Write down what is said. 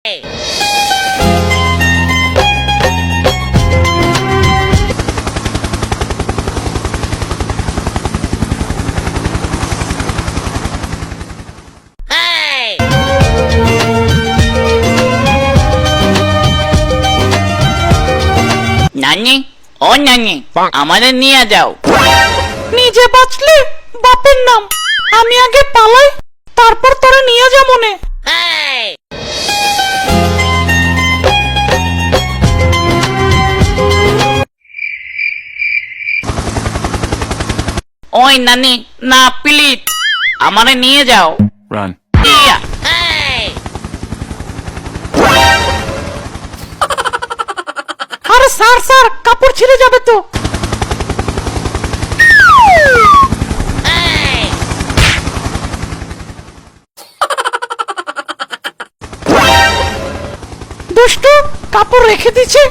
নানি, ও নানি, আমাদের নিয়ে যাও। নিজে বাঁচলে বাপের নাম। আমি আগে পালাই, তারপর তোরে নিয়ে যা মনে। ওই নানি, না প্লিজ, আমারে নিয়ে যাও। Run. ইয়া। আরে স্যার স্যার, কাপড় ছিঁড়ে যাবে তো। দুষ্টু, কাপড় রেখে দিছে।